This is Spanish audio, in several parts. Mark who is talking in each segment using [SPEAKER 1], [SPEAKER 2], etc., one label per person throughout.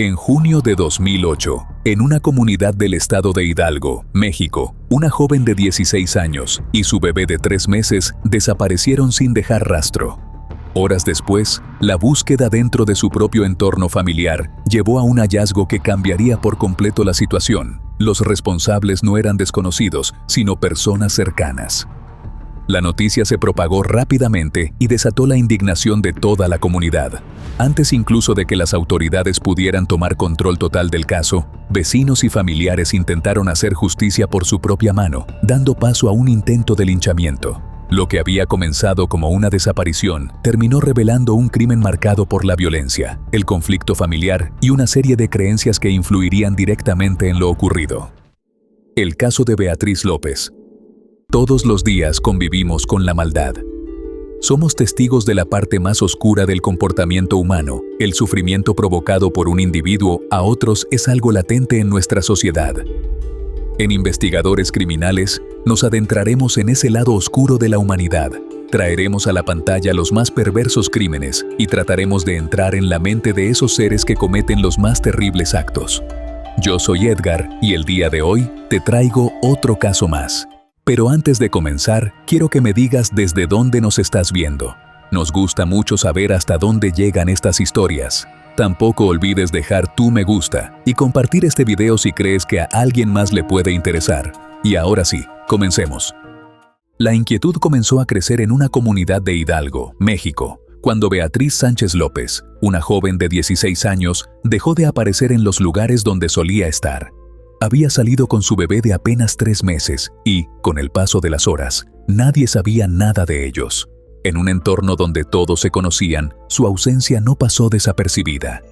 [SPEAKER 1] En junio de 2008, en una comunidad del estado de Hidalgo, México, una joven de 16 años y su bebé de 3 meses desaparecieron sin dejar rastro. Horas después, la búsqueda dentro de su propio entorno familiar llevó a un hallazgo que cambiaría por completo la situación. Los responsables no eran desconocidos, sino personas cercanas. La noticia se propagó rápidamente y desató la indignación de toda la comunidad. Antes incluso de que las autoridades pudieran tomar control total del caso, vecinos y familiares intentaron hacer justicia por su propia mano, dando paso a un intento de linchamiento. Lo que había comenzado como una desaparición terminó revelando un crimen marcado por la violencia, el conflicto familiar y una serie de creencias que influirían directamente en lo ocurrido. El caso de Beatriz López. Todos los días convivimos con la maldad. Somos testigos de la parte más oscura del comportamiento humano. El sufrimiento provocado por un individuo a otros es algo latente en nuestra sociedad. En Investigadores Criminales, nos adentraremos en ese lado oscuro de la humanidad. Traeremos a la pantalla los más perversos crímenes y trataremos de entrar en la mente de esos seres que cometen los más terribles actos. Yo soy Edgar y el día de hoy te traigo otro caso más. Pero antes de comenzar, quiero que me digas desde dónde nos estás viendo. Nos gusta mucho saber hasta dónde llegan estas historias. Tampoco olvides dejar tu me gusta y compartir este video si crees que a alguien más le puede interesar. Y ahora sí, comencemos. La inquietud comenzó a crecer en una comunidad de Hidalgo, México, cuando Beatriz Sánchez López, una joven de 16 años, dejó de aparecer en los lugares donde solía estar. Había salido con su bebé de apenas 3 meses y, con el paso de las horas, nadie sabía nada de ellos. En un entorno donde todos se conocían, su ausencia no pasó desapercibida.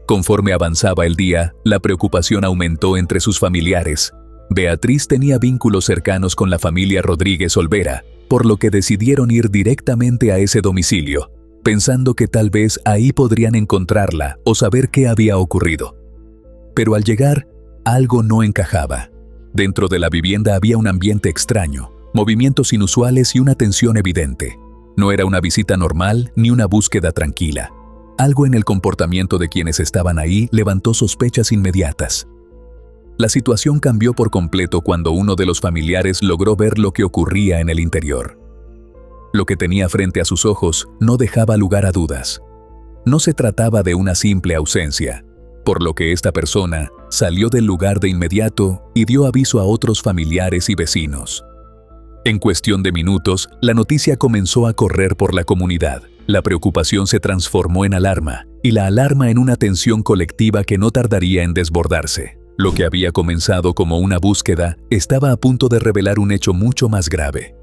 [SPEAKER 1] Conforme avanzaba el día, la preocupación aumentó entre sus familiares. Beatriz tenía vínculos cercanos con la familia Rodríguez Olvera, por lo que decidieron ir directamente a ese domicilio, pensando que tal vez ahí podrían encontrarla o saber qué había ocurrido. Pero al llegar, algo no encajaba. Dentro de la vivienda había un ambiente extraño, movimientos inusuales y una tensión evidente. No era una visita normal ni una búsqueda tranquila. Algo en el comportamiento de quienes estaban ahí levantó sospechas inmediatas. La situación cambió por completo cuando uno de los familiares logró ver lo que ocurría en el interior. Lo que tenía frente a sus ojos no dejaba lugar a dudas. No se trataba de una simple ausencia, por lo que esta persona salió del lugar de inmediato y dio aviso a otros familiares y vecinos. En cuestión de minutos, la noticia comenzó a correr por la comunidad. La preocupación se transformó en alarma, y la alarma en una tensión colectiva que no tardaría en desbordarse. Lo que había comenzado como una búsqueda estaba a punto de revelar un hecho mucho más grave.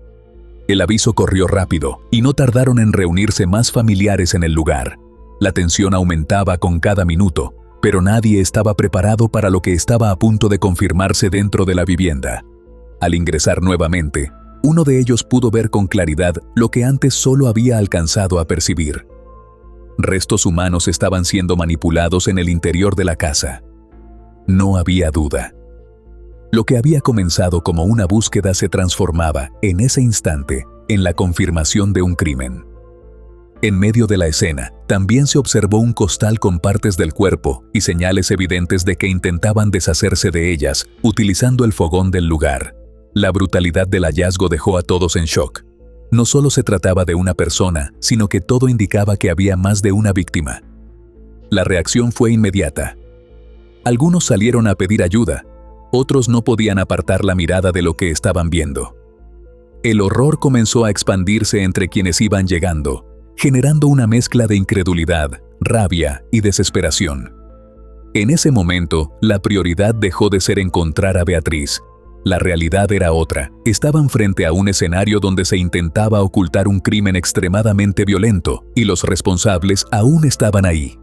[SPEAKER 1] El aviso corrió rápido, y no tardaron en reunirse más familiares en el lugar. La tensión aumentaba con cada minuto, pero nadie estaba preparado para lo que estaba a punto de confirmarse dentro de la vivienda. Al ingresar nuevamente, uno de ellos pudo ver con claridad lo que antes solo había alcanzado a percibir. Restos humanos estaban siendo manipulados en el interior de la casa. No había duda. Lo que había comenzado como una búsqueda se transformaba, en ese instante, en la confirmación de un crimen. En medio de la escena, también se observó un costal con partes del cuerpo y señales evidentes de que intentaban deshacerse de ellas, utilizando el fogón del lugar. La brutalidad del hallazgo dejó a todos en shock. No solo se trataba de una persona, sino que todo indicaba que había más de una víctima. La reacción fue inmediata. Algunos salieron a pedir ayuda, otros no podían apartar la mirada de lo que estaban viendo. El horror comenzó a expandirse entre quienes iban llegando, generando una mezcla de incredulidad, rabia y desesperación. En ese momento, la prioridad dejó de ser encontrar a Beatriz. La realidad era otra. Estaban frente a un escenario donde se intentaba ocultar un crimen extremadamente violento, y los responsables aún estaban ahí.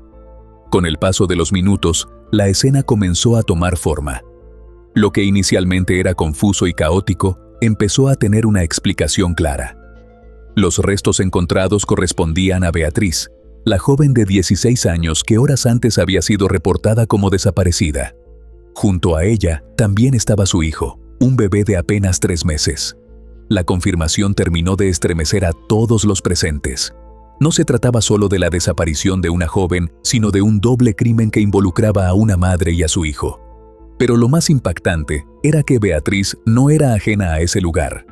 [SPEAKER 1] Con el paso de los minutos, la escena comenzó a tomar forma. Lo que inicialmente era confuso y caótico, empezó a tener una explicación clara. Los restos encontrados correspondían a Beatriz, la joven de 16 años que horas antes había sido reportada como desaparecida. Junto a ella también estaba su hijo, un bebé de apenas 3 meses. La confirmación terminó de estremecer a todos los presentes. No se trataba solo de la desaparición de una joven, sino de un doble crimen que involucraba a una madre y a su hijo. Pero lo más impactante era que Beatriz no era ajena a ese lugar.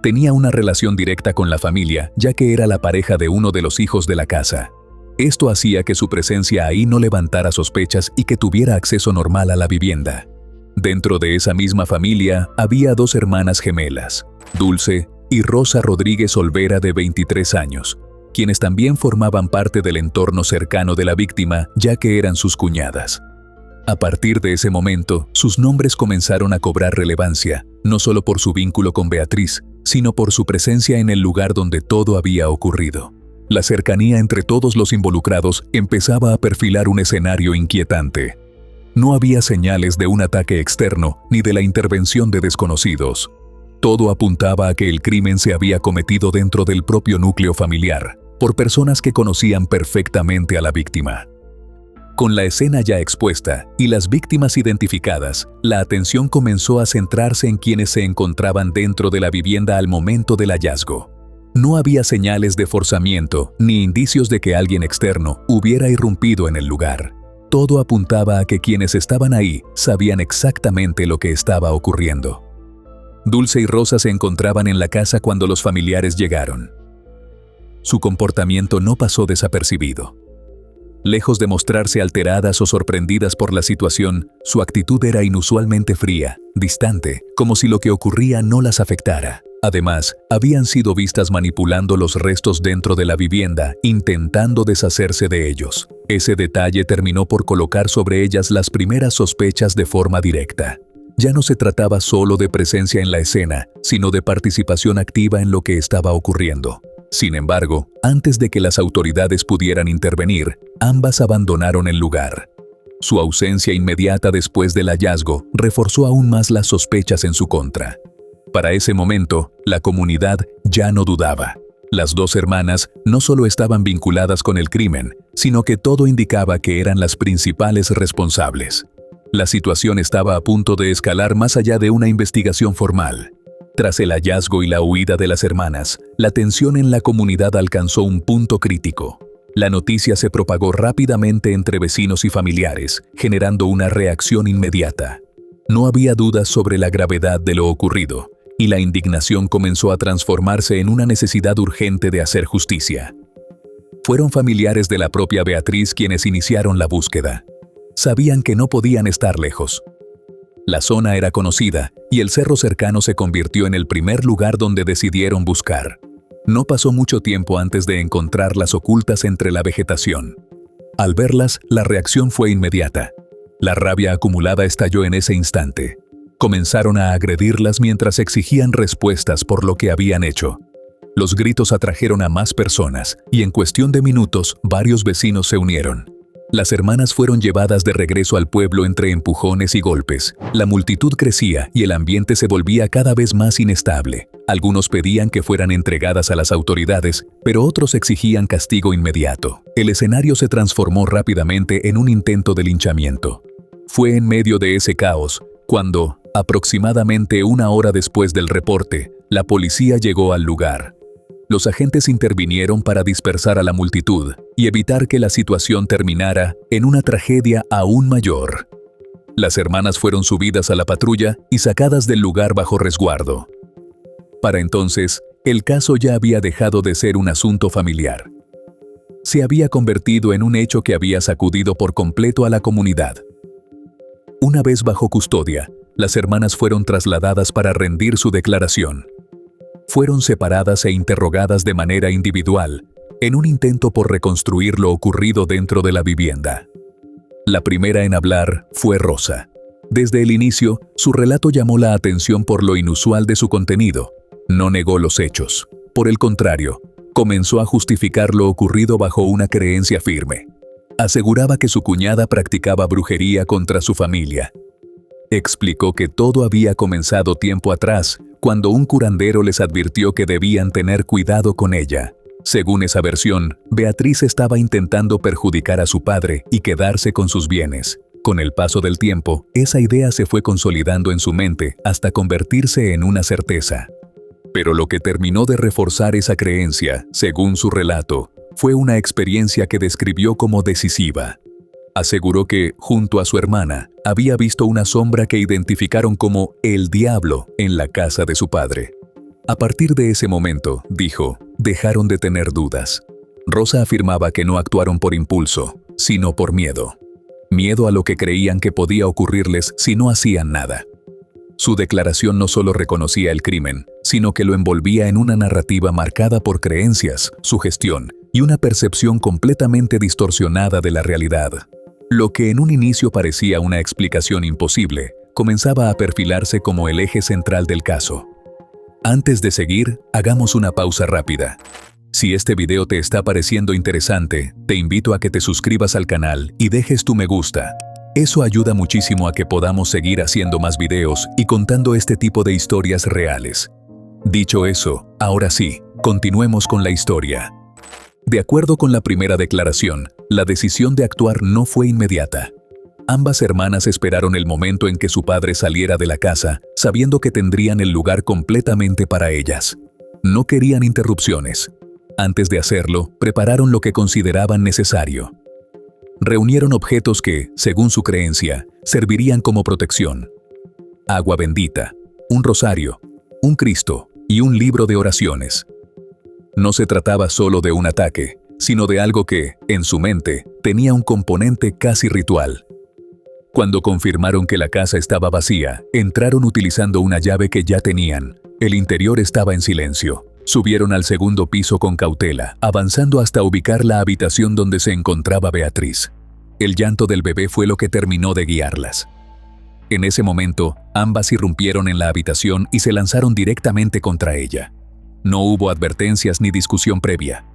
[SPEAKER 1] Tenía una relación directa con la familia, ya que era la pareja de uno de los hijos de la casa. Esto hacía que su presencia ahí no levantara sospechas y que tuviera acceso normal a la vivienda. Dentro de esa misma familia había dos hermanas gemelas, Dulce y Rosa Rodríguez Olvera, de 23 años, quienes también formaban parte del entorno cercano de la víctima, ya que eran sus cuñadas. A partir de ese momento, sus nombres comenzaron a cobrar relevancia, no solo por su vínculo con Beatriz, sino por su presencia en el lugar donde todo había ocurrido. La cercanía entre todos los involucrados empezaba a perfilar un escenario inquietante. No había señales de un ataque externo ni de la intervención de desconocidos. Todo apuntaba a que el crimen se había cometido dentro del propio núcleo familiar, por personas que conocían perfectamente a la víctima. Con la escena ya expuesta y las víctimas identificadas, la atención comenzó a centrarse en quienes se encontraban dentro de la vivienda al momento del hallazgo. No había señales de forzamiento ni indicios de que alguien externo hubiera irrumpido en el lugar. Todo apuntaba a que quienes estaban ahí sabían exactamente lo que estaba ocurriendo. Dulce y Rosa se encontraban en la casa cuando los familiares llegaron. Su comportamiento no pasó desapercibido. Lejos de mostrarse alteradas o sorprendidas por la situación, su actitud era inusualmente fría, distante, como si lo que ocurría no las afectara. Además, habían sido vistas manipulando los restos dentro de la vivienda, intentando deshacerse de ellos. Ese detalle terminó por colocar sobre ellas las primeras sospechas de forma directa. Ya no se trataba solo de presencia en la escena, sino de participación activa en lo que estaba ocurriendo. Sin embargo, antes de que las autoridades pudieran intervenir, ambas abandonaron el lugar. Su ausencia inmediata después del hallazgo reforzó aún más las sospechas en su contra. Para ese momento, la comunidad ya no dudaba. Las dos hermanas no solo estaban vinculadas con el crimen, sino que todo indicaba que eran las principales responsables. La situación estaba a punto de escalar más allá de una investigación formal. Tras el hallazgo y la huida de las hermanas, la tensión en la comunidad alcanzó un punto crítico. La noticia se propagó rápidamente entre vecinos y familiares, generando una reacción inmediata. No había dudas sobre la gravedad de lo ocurrido, y la indignación comenzó a transformarse en una necesidad urgente de hacer justicia. Fueron familiares de la propia Beatriz quienes iniciaron la búsqueda. Sabían que no podían estar lejos. La zona era conocida y el cerro cercano se convirtió en el primer lugar donde decidieron buscar. No pasó mucho tiempo antes de encontrarlas ocultas entre la vegetación. Al verlas, la reacción fue inmediata. La rabia acumulada estalló en ese instante. Comenzaron a agredirlas mientras exigían respuestas por lo que habían hecho. Los gritos atrajeron a más personas y en cuestión de minutos varios vecinos se unieron. Las hermanas fueron llevadas de regreso al pueblo entre empujones y golpes. La multitud crecía y el ambiente se volvía cada vez más inestable. Algunos pedían que fueran entregadas a las autoridades, pero otros exigían castigo inmediato. El escenario se transformó rápidamente en un intento de linchamiento. Fue en medio de ese caos cuando, aproximadamente una hora después del reporte, la policía llegó al lugar. Los agentes intervinieron para dispersar a la multitud y evitar que la situación terminara en una tragedia aún mayor. Las hermanas fueron subidas a la patrulla y sacadas del lugar bajo resguardo. Para entonces, el caso ya había dejado de ser un asunto familiar. Se había convertido en un hecho que había sacudido por completo a la comunidad. Una vez bajo custodia, las hermanas fueron trasladadas para rendir su declaración. Fueron separadas e interrogadas de manera individual, en un intento por reconstruir lo ocurrido dentro de la vivienda. La primera en hablar fue Rosa. Desde el inicio, su relato llamó la atención por lo inusual de su contenido. No negó los hechos. Por el contrario, comenzó a justificar lo ocurrido bajo una creencia firme. Aseguraba que su cuñada practicaba brujería contra su familia. Explicó que todo había comenzado tiempo atrás, cuando un curandero les advirtió que debían tener cuidado con ella. Según esa versión, Beatriz estaba intentando perjudicar a su padre y quedarse con sus bienes. Con el paso del tiempo, esa idea se fue consolidando en su mente hasta convertirse en una certeza. Pero lo que terminó de reforzar esa creencia, según su relato, Fue una experiencia que describió como decisiva. Aseguró que, junto a su hermana, había visto una sombra que identificaron como el diablo en la casa de su padre. A partir de ese momento, dijo, dejaron de tener dudas. Rosa afirmaba que no actuaron por impulso, sino por miedo. Miedo a lo que creían que podía ocurrirles si no hacían nada. Su declaración no solo reconocía el crimen, sino que lo envolvía en una narrativa marcada por creencias, sugestión y una percepción completamente distorsionada de la realidad. Lo que en un inicio parecía una explicación imposible, comenzaba a perfilarse como el eje central del caso. Antes de seguir, hagamos una pausa rápida. Si este video te está pareciendo interesante, te invito a que te suscribas al canal y dejes tu me gusta. Eso ayuda muchísimo a que podamos seguir haciendo más videos y contando este tipo de historias reales. Dicho eso, ahora sí, continuemos con la historia. De acuerdo con la primera declaración, la decisión de actuar no fue inmediata. Ambas hermanas esperaron el momento en que su padre saliera de la casa, sabiendo que tendrían el lugar completamente para ellas. No querían interrupciones. Antes de hacerlo, prepararon lo que consideraban necesario. Reunieron objetos que, según su creencia, servirían como protección. Agua bendita, un rosario, un Cristo y un libro de oraciones. No se trataba solo de un ataque, sino de algo que, en su mente, tenía un componente casi ritual. Cuando confirmaron que la casa estaba vacía, entraron utilizando una llave que ya tenían. El interior estaba en silencio. Subieron al segundo piso con cautela, avanzando hasta ubicar la habitación donde se encontraba Beatriz. El llanto del bebé fue lo que terminó de guiarlas. En ese momento, ambas irrumpieron en la habitación y se lanzaron directamente contra ella. No hubo advertencias ni discusión previa.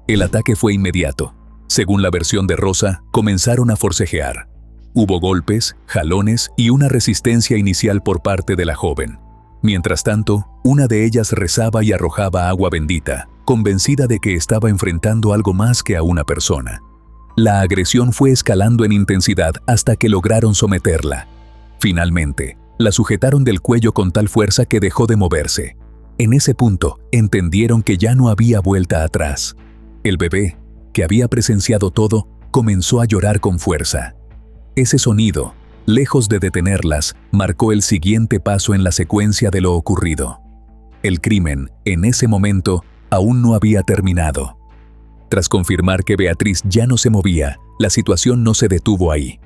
[SPEAKER 1] El ataque fue inmediato. Según la versión de Rosa, comenzaron a forcejear. Hubo golpes, jalones y una resistencia inicial por parte de la joven. Mientras tanto, una de ellas rezaba y arrojaba agua bendita, convencida de que estaba enfrentando algo más que a una persona. La agresión fue escalando en intensidad hasta que lograron someterla. Finalmente, la sujetaron del cuello con tal fuerza que dejó de moverse. En ese punto, entendieron que ya no había vuelta atrás. El bebé, que había presenciado todo, comenzó a llorar con fuerza. Ese sonido, lejos de detenerlas, marcó el siguiente paso en la secuencia de lo ocurrido. El crimen, en ese momento, aún no había terminado. Tras confirmar que Beatriz ya no se movía, la situación no se detuvo ahí.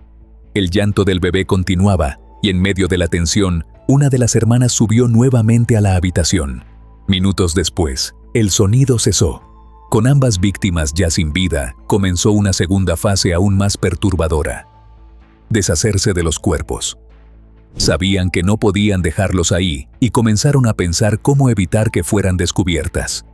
[SPEAKER 1] El llanto del bebé continuaba, y en medio de la tensión, una de las hermanas subió nuevamente a la habitación. Minutos después, el sonido cesó. Con ambas víctimas ya sin vida, comenzó una segunda fase aún más perturbadora. Deshacerse de los cuerpos. Sabían que no podían dejarlos ahí y comenzaron a pensar cómo evitar que fueran descubiertas.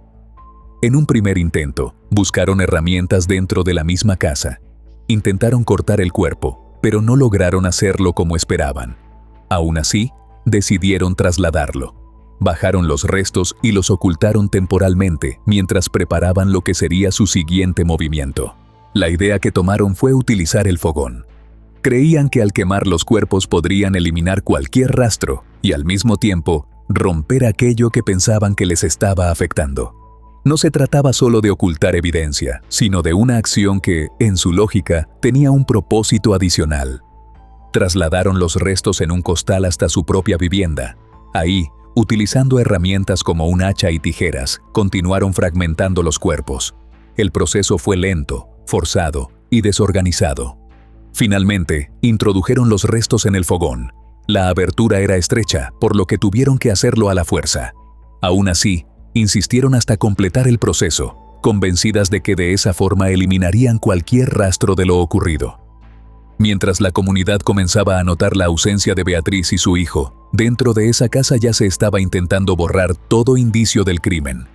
[SPEAKER 1] En un primer intento, buscaron herramientas dentro de la misma casa. Intentaron cortar el cuerpo, pero no lograron hacerlo como esperaban. Aún así, decidieron trasladarlo. Bajaron los restos y los ocultaron temporalmente mientras preparaban lo que sería su siguiente movimiento. La idea que tomaron fue utilizar el fogón. Creían que al quemar los cuerpos podrían eliminar cualquier rastro y al mismo tiempo romper aquello que pensaban que les estaba afectando. No se trataba solo de ocultar evidencia, sino de una acción que, en su lógica, tenía un propósito adicional. Trasladaron los restos en un costal hasta su propia vivienda. Ahí, utilizando herramientas como un hacha y tijeras, continuaron fragmentando los cuerpos. El proceso fue lento, forzado y desorganizado. Finalmente, introdujeron los restos en el fogón. La abertura era estrecha, por lo que tuvieron que hacerlo a la fuerza. Aún así, insistieron hasta completar el proceso, convencidas de que de esa forma eliminarían cualquier rastro de lo ocurrido. Mientras la comunidad comenzaba a notar la ausencia de Beatriz y su hijo, dentro de esa casa ya se estaba intentando borrar todo indicio del crimen.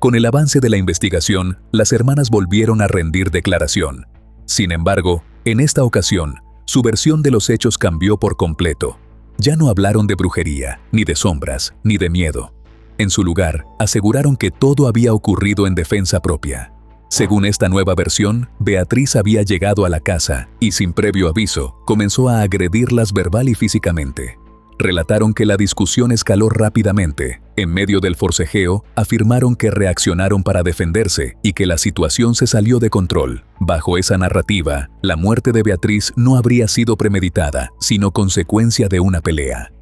[SPEAKER 1] Con el avance de la investigación, las hermanas volvieron a rendir declaración. Sin embargo, en esta ocasión, su versión de los hechos cambió por completo. Ya no hablaron de brujería, ni de sombras, ni de miedo. En su lugar, aseguraron que todo había ocurrido en defensa propia. Según esta nueva versión, Beatriz había llegado a la casa y, sin previo aviso, comenzó a agredirlas verbal y físicamente. Relataron que la discusión escaló rápidamente. En medio del forcejeo, afirmaron que reaccionaron para defenderse y que la situación se salió de control. Bajo esa narrativa, la muerte de Beatriz no habría sido premeditada, sino consecuencia de una pelea.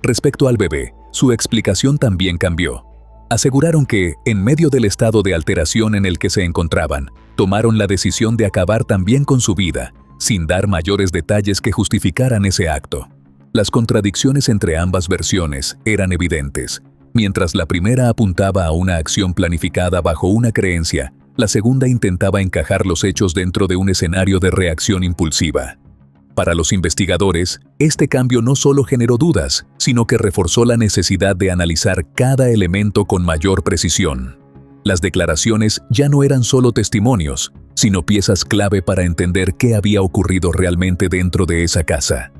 [SPEAKER 1] Respecto al bebé, su explicación también cambió. Aseguraron que, en medio del estado de alteración en el que se encontraban, tomaron la decisión de acabar también con su vida, sin dar mayores detalles que justificaran ese acto. Las contradicciones entre ambas versiones eran evidentes. Mientras la primera apuntaba a una acción planificada bajo una creencia, la segunda intentaba encajar los hechos dentro de un escenario de reacción impulsiva. Para los investigadores, este cambio no solo generó dudas, sino que reforzó la necesidad de analizar cada elemento con mayor precisión. Las declaraciones ya no eran solo testimonios, sino piezas clave para entender qué había ocurrido realmente dentro de esa casa.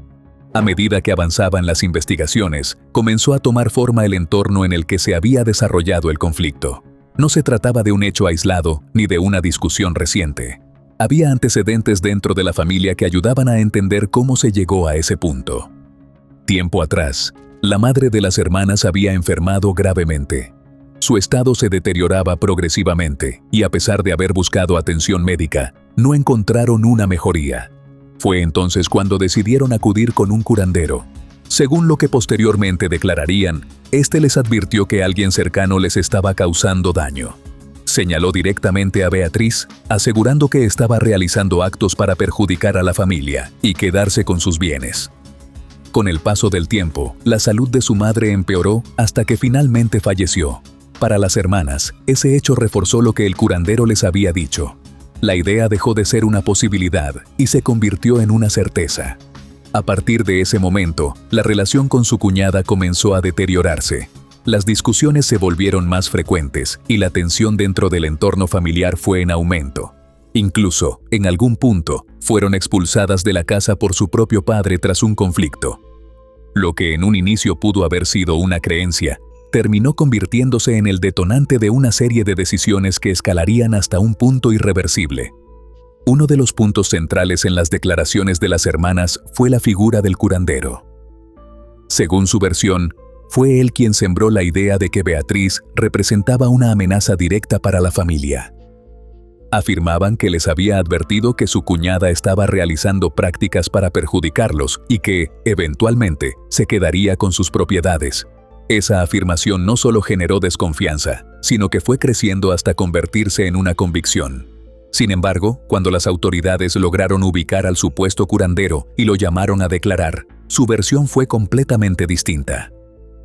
[SPEAKER 1] A medida que avanzaban las investigaciones, comenzó a tomar forma el entorno en el que se había desarrollado el conflicto. No se trataba de un hecho aislado ni de una discusión reciente. Había antecedentes dentro de la familia que ayudaban a entender cómo se llegó a ese punto. Tiempo atrás, la madre de las hermanas había enfermado gravemente. Su estado se deterioraba progresivamente y a pesar de haber buscado atención médica, no encontraron una mejoría. Fue entonces cuando decidieron acudir con un curandero. Según lo que posteriormente declararían, este les advirtió que alguien cercano les estaba causando daño. Señaló directamente a Beatriz, asegurando que estaba realizando actos para perjudicar a la familia y quedarse con sus bienes. Con el paso del tiempo, la salud de su madre empeoró hasta que finalmente falleció. Para las hermanas, ese hecho reforzó lo que el curandero les había dicho. La idea dejó de ser una posibilidad y se convirtió en una certeza. A partir de ese momento, la relación con su cuñada comenzó a deteriorarse. Las discusiones se volvieron más frecuentes y la tensión dentro del entorno familiar fue en aumento. Incluso, en algún punto, fueron expulsadas de la casa por su propio padre tras un conflicto. Lo que en un inicio pudo haber sido una creencia, terminó convirtiéndose en el detonante de una serie de decisiones que escalarían hasta un punto irreversible. Uno de los puntos centrales en las declaraciones de las hermanas fue la figura del curandero. Según su versión, fue él quien sembró la idea de que Beatriz representaba una amenaza directa para la familia. Afirmaban que les había advertido que su cuñada estaba realizando prácticas para perjudicarlos y que, eventualmente, se quedaría con sus propiedades. Esa afirmación no solo generó desconfianza, sino que fue creciendo hasta convertirse en una convicción. Sin embargo, cuando las autoridades lograron ubicar al supuesto curandero y lo llamaron a declarar, su versión fue completamente distinta.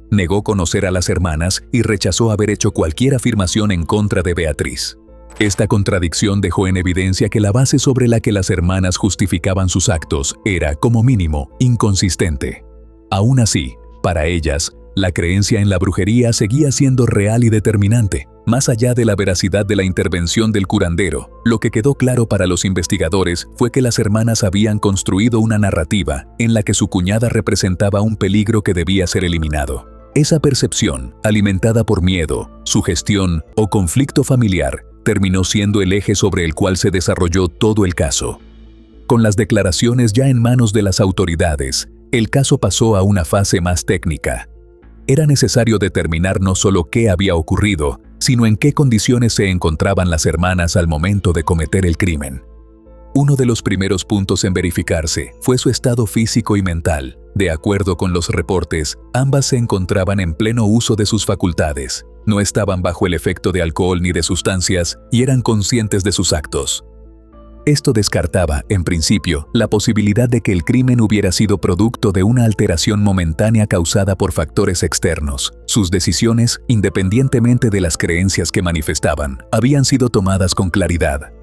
[SPEAKER 1] Negó conocer a las hermanas y rechazó haber hecho cualquier afirmación en contra de Beatriz. Esta contradicción dejó en evidencia que la base sobre la que las hermanas justificaban sus actos era, como mínimo, inconsistente. Aún así, para ellas, la creencia en la brujería seguía siendo real y determinante. Más allá de la veracidad de la intervención del curandero, lo que quedó claro para los investigadores fue que las hermanas habían construido una narrativa en la que su cuñada representaba un peligro que debía ser eliminado. Esa percepción, alimentada por miedo, sugestión o conflicto familiar, terminó siendo el eje sobre el cual se desarrolló todo el caso. Con las declaraciones ya en manos de las autoridades, el caso pasó a una fase más técnica. Era necesario determinar no solo qué había ocurrido, sino en qué condiciones se encontraban las hermanas al momento de cometer el crimen. Uno de los primeros puntos en verificarse fue su estado físico y mental. De acuerdo con los reportes, ambas se encontraban en pleno uso de sus facultades, no estaban bajo el efecto de alcohol ni de sustancias y eran conscientes de sus actos. Esto descartaba, en principio, la posibilidad de que el crimen hubiera sido producto de una alteración momentánea causada por factores externos. Sus decisiones, independientemente de las creencias que manifestaban, habían sido tomadas con claridad.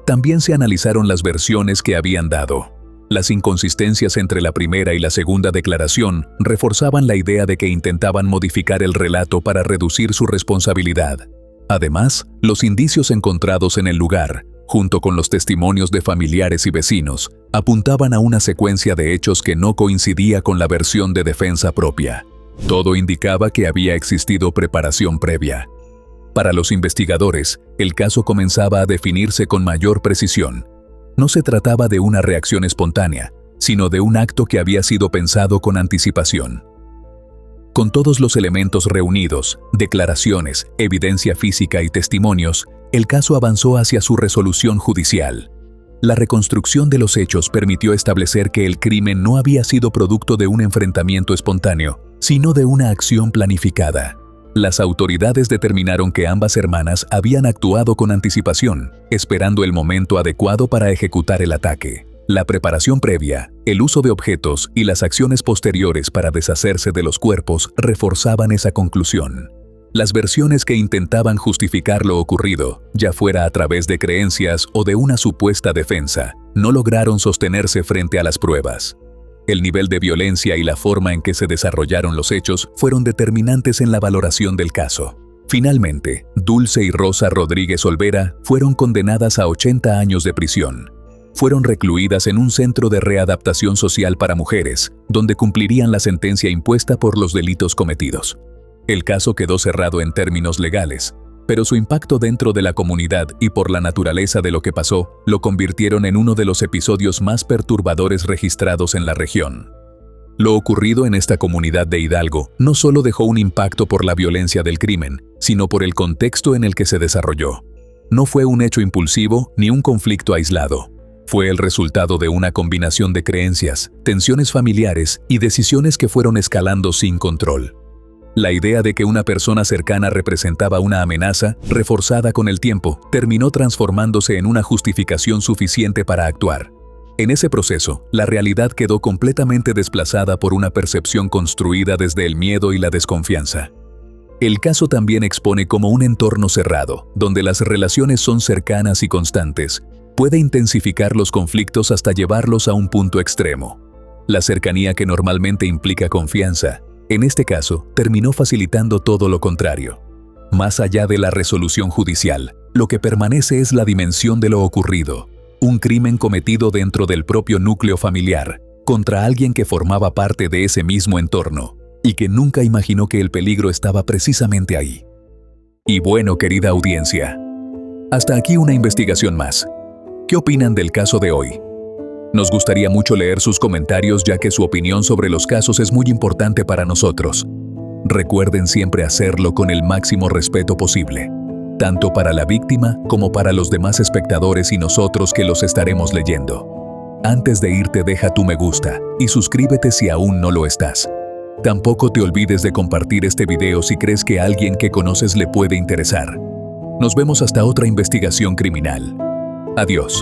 [SPEAKER 1] También se analizaron las versiones que habían dado. Las inconsistencias entre la primera y la segunda declaración reforzaban la idea de que intentaban modificar el relato para reducir su responsabilidad. Además, los indicios encontrados en el lugar, junto con los testimonios de familiares y vecinos, apuntaban a una secuencia de hechos que no coincidía con la versión de defensa propia. Todo indicaba que había existido preparación previa. Para los investigadores, el caso comenzaba a definirse con mayor precisión. No se trataba de una reacción espontánea, sino de un acto que había sido pensado con anticipación. Con todos los elementos reunidos, declaraciones, evidencia física y testimonios, el caso avanzó hacia su resolución judicial. La reconstrucción de los hechos permitió establecer que el crimen no había sido producto de un enfrentamiento espontáneo, sino de una acción planificada. Las autoridades determinaron que ambas hermanas habían actuado con anticipación, esperando el momento adecuado para ejecutar el ataque. La preparación previa, el uso de objetos y las acciones posteriores para deshacerse de los cuerpos reforzaban esa conclusión. Las versiones que intentaban justificar lo ocurrido, ya fuera a través de creencias o de una supuesta defensa, no lograron sostenerse frente a las pruebas. El nivel de violencia y la forma en que se desarrollaron los hechos fueron determinantes en la valoración del caso. Finalmente, Dulce y Rosa Rodríguez Olvera fueron condenadas a 80 años de prisión. Fueron recluidas en un centro de readaptación social para mujeres, donde cumplirían la sentencia impuesta por los delitos cometidos. El caso quedó cerrado en términos legales, pero su impacto dentro de la comunidad y por la naturaleza de lo que pasó, lo convirtieron en uno de los episodios más perturbadores registrados en la región. Lo ocurrido en esta comunidad de Hidalgo no solo dejó un impacto por la violencia del crimen, sino por el contexto en el que se desarrolló. No fue un hecho impulsivo ni un conflicto aislado. Fue el resultado de una combinación de creencias, tensiones familiares y decisiones que fueron escalando sin control. La idea de que una persona cercana representaba una amenaza, reforzada con el tiempo, terminó transformándose en una justificación suficiente para actuar. En ese proceso, la realidad quedó completamente desplazada por una percepción construida desde el miedo y la desconfianza. El caso también expone cómo un entorno cerrado, donde las relaciones son cercanas y constantes, puede intensificar los conflictos hasta llevarlos a un punto extremo. La cercanía que normalmente implica confianza, en este caso, terminó facilitando todo lo contrario. Más allá de la resolución judicial, lo que permanece es la dimensión de lo ocurrido. Un crimen cometido dentro del propio núcleo familiar, contra alguien que formaba parte de ese mismo entorno, y que nunca imaginó que el peligro estaba precisamente ahí. Y bueno, querida audiencia, hasta aquí una investigación más. ¿Qué opinan del caso de hoy? Nos gustaría mucho leer sus comentarios ya que su opinión sobre los casos es muy importante para nosotros. Recuerden siempre hacerlo con el máximo respeto posible, tanto para la víctima como para los demás espectadores y nosotros que los estaremos leyendo. Antes de irte, deja tu me gusta y suscríbete si aún no lo estás. Tampoco te olvides de compartir este video si crees que a alguien que conoces le puede interesar. Nos vemos hasta otra investigación criminal. Adiós.